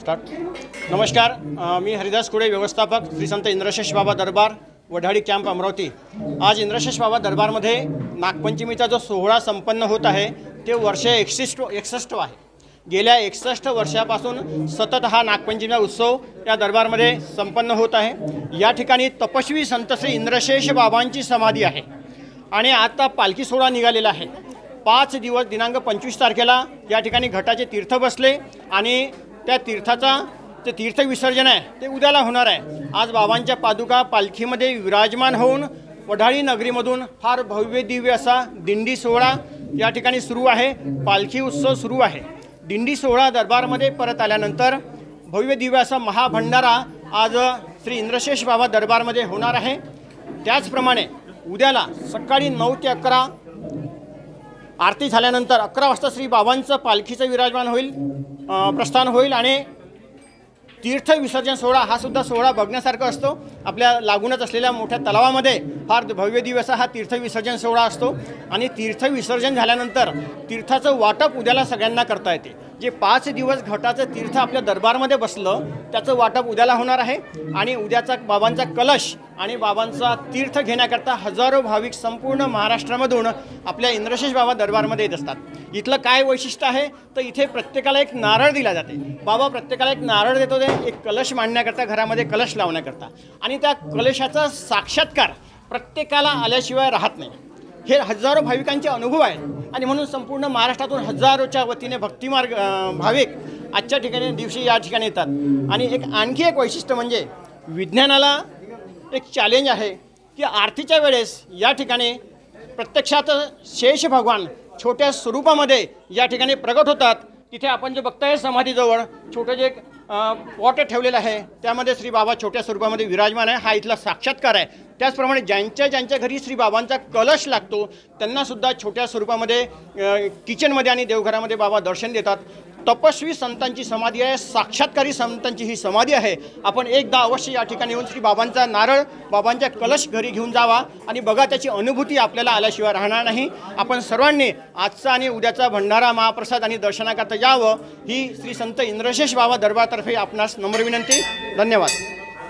नमस्कार, मी हरिदास कुडे, व्यवस्थापक श्री संत इंद्रशेष बाबा दरबार वढाडी कॅम्प अमरावती। आज इंद्रशेष बाबा दरबारमध्ये नागपंचमीचा जो सोहळा संपन्न होत आहे ते वर्ष 61 आहे। गेल्या 61 वर्षापासून सतत हा नागपंचमीचा उत्सव या दरबारमध्ये संपन्न होत आहे। या ठिकाणी तपस्वी संत श्री इंद्रशेष बाबांची समाधी आहे आणि आता पालखी सोहळा निघालेला आहे। 5 दिवस दिनांक 25 तारखेला या ठिकाणी घटाचे तीर्थ बसले आणि त्या तीर्थाचा जे तीर्थ विसर्जन आहे ते उद्याला होणार आहे। आज बाबांच्या पादुका पालखीमध्ये विराजमान होऊन वढाडी नगरीमधून फार भव्य दिव्य असा दिंडी सोहळा या ठिकाणी सुरू आहे। पालखी उत्सव सुरू आहे। दिंडी सोहळा दरबारमध्ये परत आल्यानंतर भव्य दिव्य असा महाभंडारा आज श्री इंद्रशेष बाबा दरबारमध्ये होणार आहे। त्याचप्रमाणे उद्याला सकाळी 9 ते 11 आरती झाल्यानंतर 11 वाजता श्री बाबांचं पालखीचं विराजमान होईल, प्रस्थान होईल आणि तीर्थ विसर्जन सोहळा हा सुद्धा सोहळा बघण्यासारखा असतो। आपल्या लागूनच असलेल्या मोठ्या तलावामध्ये फार भव्य दिव्य असा हा तीर्थ विसर्जन सोहळा असतो आणि तीर्थ विसर्जन झाल्यानंतर तीर्थाचं वाटप उद्याला सगळ्यांना करता येते। जे 5 दिवस घटाचं तीर्थ आपल्या दरबारमध्ये बसलं त्याचं वाटप उद्याला होणार आहे आणि उद्याचा बाबांचा कलश आणि बाबांचा तीर्थ घेण्याकरता हजारो भाविक संपूर्ण महाराष्ट्रामधून आपल्या इंद्रशेष बाबा दरबारमध्ये येत असतात। इथलं काय वैशिष्ट्य आहे तर इथे प्रत्येकाला एक नारळ दिला जाते। बाबा प्रत्येकाला एक नारळ देतो, एक कलश मांडण्याकरता, घरामध्ये कलश लावण्याकरता, आणि त्या कलशाचा साक्षात्कार प्रत्येकाला आल्याशिवाय राहत नाही। हे हजारो भाविकांचे अनुभव आहेत आणि म्हणून संपूर्ण महाराष्ट्रातून हजारोच्या वतीने भक्तिमार्ग भाविक आजच्या ठिकाणी दिवशी या ठिकाणी येतात। आणि आणखी एक वैशिष्ट्य म्हणजे विज्ञानाला एक चॅलेंज आहे की आरतीच्या वेळेस या ठिकाणी प्रत्यक्षात शेष भगवान छोट्या स्वरूपामध्ये या ठिकाणी प्रगट होतात। तिथे आपण जे बघताय समाधीजवळ छोटं जे पॉट ठेवलेलं आहे त्यामध्ये श्री बाबा छोट्या स्वरूपामध्ये विराजमान आहे। हा इथला साक्षात्कार आहे। त्याचप्रमाणे ज्यांच्या घरी श्री बाबांचा कलश लागतो त्यांनासुद्धा छोट्या स्वरूपामध्ये किचनमध्ये आणि देवघरामध्ये बाबा दर्शन देतात। तपस्वी संतांची समाधी आहे, साक्षात्कारी संतांची ही समाधी आहे। आपण एकदा अवश्य या ठिकाणी येऊन श्री बाबांचा नारळ, बाबांचा कलश घरी घेऊन जावा आणि बघा, त्याची अनुभूती आपल्याला आल्याशिवाय राहणार नाही। आपण सर्वांनी आजचा आणि उद्याचा भंडारा, महाप्रसाद आणि दर्शनाकरता यावं ही श्री संत इंद्रशेष बाबा दरबारतर्फे आपणास नम्र विनंती। धन्यवाद।